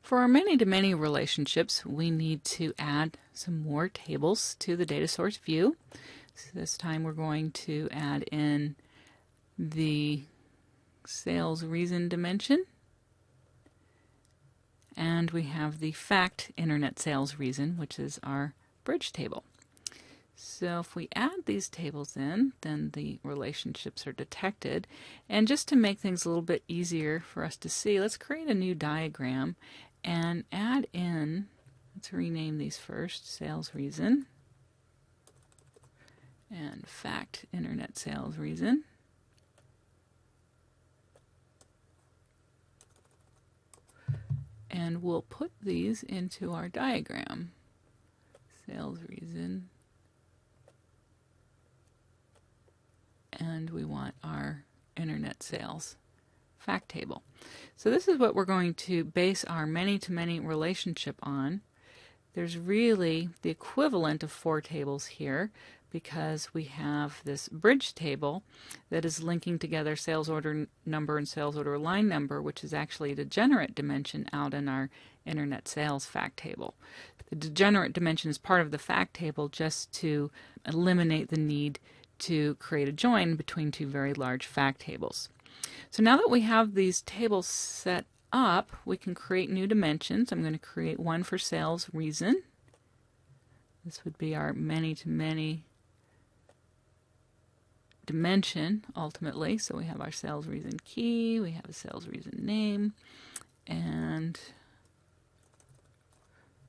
For our many-to-many relationships, we need to add some more tables to the data source view. So this time we're going to add in the sales reason dimension, and we have the fact internet sales reason, which is our bridge table. So if we add these tables in, then the relationships are detected. And just to make things a little bit easier for us to see, let's create a new diagram and add in, let's rename these first, sales reason and fact internet sales reason. And we'll put these into our diagram. Sales reason. And we want our internet sales fact table. So this is what we're going to base our many-to-many relationship on. There's really the equivalent of 4 tables here because we have this bridge table that is linking together sales order number and sales order line number, which is actually a degenerate dimension out in our internet sales fact table. The degenerate dimension is part of the fact table just to eliminate the need to create a join between 2 very large fact tables. So now that we have these tables set up, we can create new dimensions. I'm going to create one for sales reason. This would be our many-to-many dimension ultimately. So we have our sales reason key, we have a sales reason name, and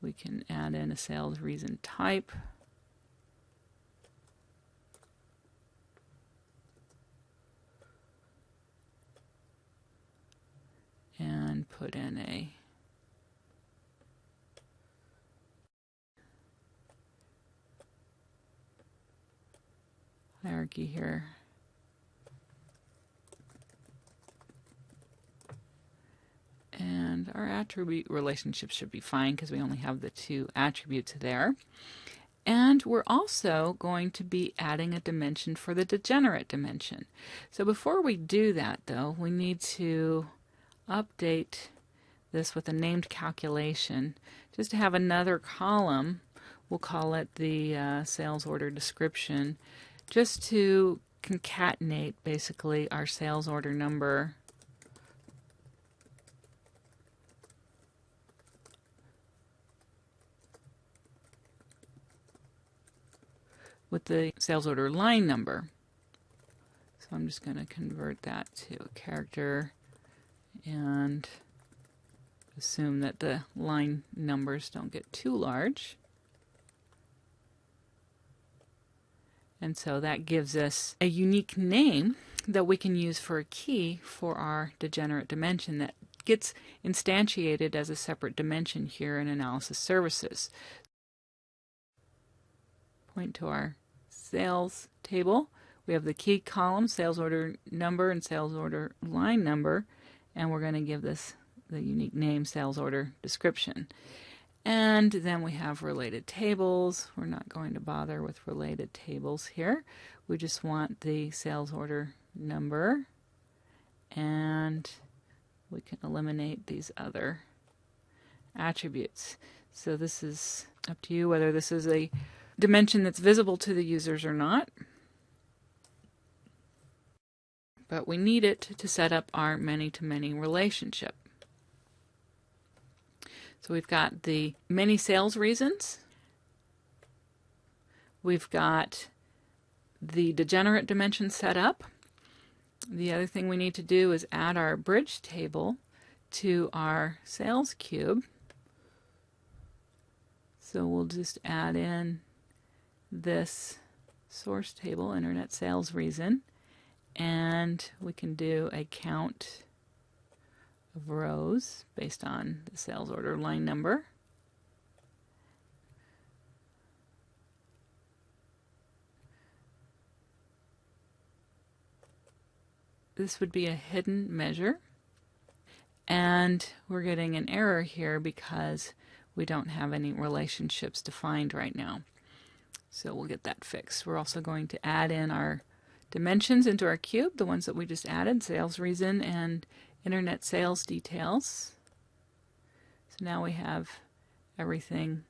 we can add in a sales reason type. And put in a hierarchy here. And our attribute relationship should be fine because we only have the 2 attributes there. And we're also going to be adding a dimension for the degenerate dimension. So before we do that, though, we need to update this with a named calculation just to have another column. We'll call it the sales order description, just to concatenate basically our sales order number with the sales order line number. So I'm just going to convert that to a character and assume that the line numbers don't get too large. And so that gives us a unique name that we can use for a key for our degenerate dimension that gets instantiated as a separate dimension here in Analysis Services. Point to our sales table. We have the key column, sales order number and sales order line number, and we're going to give this the unique name sales order description. And then we have related tables. We're not going to bother with related tables here. We just want the sales order number, and we can eliminate these other attributes. So this is up to you whether this is a dimension that's visible to the users or not. But we need it to set up our many-to-many relationship. So we've got the many sales reasons. We've got the degenerate dimension set up. The other thing we need to do is add our bridge table to our sales cube. So we'll just add in this source table, internet sales reason, and we can do a count of rows based on the sales order line number. This would be a hidden measure, and we're getting an error here because we don't have any relationships defined right now. So we'll get that fixed. We're also going to add in our dimensions into our cube, the ones that we just added, sales reason and internet sales details. So So now we have everything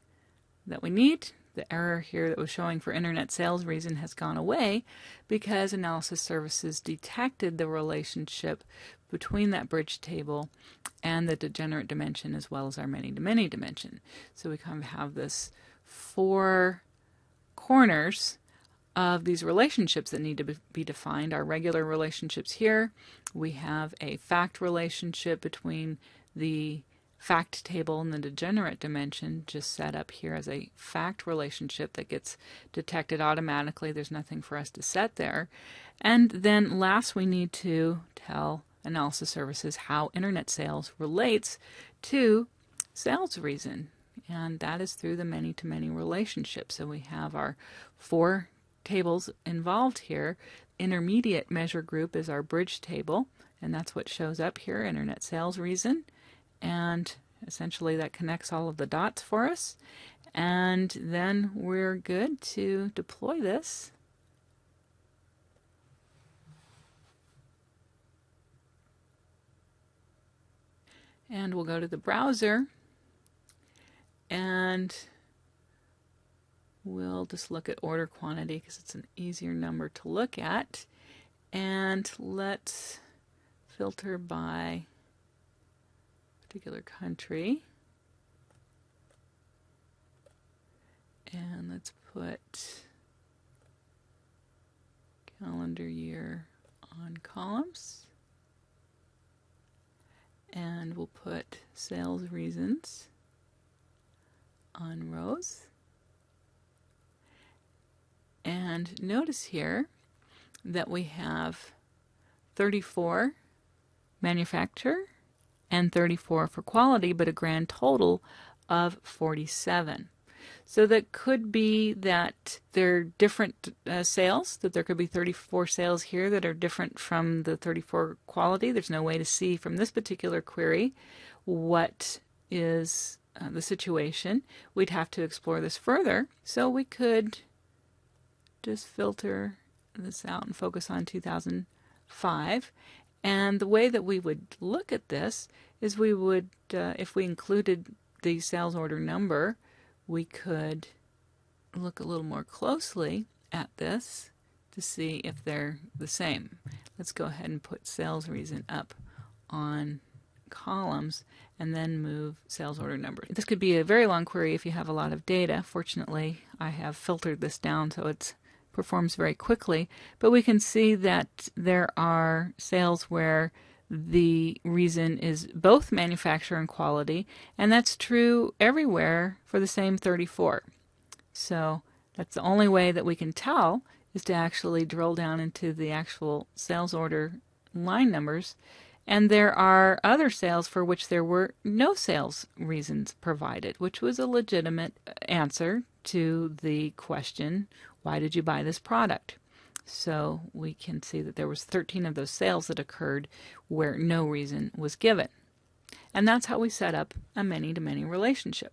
that we need. The error here that was showing for internet sales reason has gone away because analysis services detected the relationship between that bridge table and the degenerate dimension as well as our many-to-many dimension. So we kind of have this four corners of these relationships that need to be defined. Our regular relationships here. We have a fact relationship between the fact table and the degenerate dimension, just set up here as a fact relationship that gets detected automatically. There's nothing for us to set there. And then last, we need to tell analysis services how internet sales relates to sales reason. And that is through the many-to-many relationship. So we have our four tables involved here. Intermediate measure group is our bridge table, and that's what shows up here, internet sales reason. And essentially that connects all of the dots for us. And then we're good to deploy this. And we'll go to the browser and we'll just look at order quantity because it's an easier number to look at. And let's filter by particular country. And let's put calendar year on columns. And we'll put sales reasons on rows. And notice here that we have 34 manufacturer and 34 for quality, but a grand total of 47. So that could be that they're different sales, that there could be 34 sales here that are different from the 34 quality. There's no way to see from this particular query what is the situation. We'd have to explore this further. So we could just filter this out and focus on 2005. And the way that we would look at this is we would, if we included the sales order number, we could look a little more closely at this to see if they're the same. Let's go ahead and put sales reason up on columns and then move sales order number. This could be a very long query if you have a lot of data. Fortunately, I have filtered this down so it performs very quickly, but we can see that there are sales where the reason is both manufacturer and quality, and that's true everywhere for the same 34. So that's the only way that we can tell, is to actually drill down into the actual sales order line numbers. And there are other sales for which there were no sales reasons provided, which was a legitimate answer to the question, why did you buy this product? So we can see that there was 13 of those sales that occurred where no reason was given. And that's how we set up a many-to-many relationship.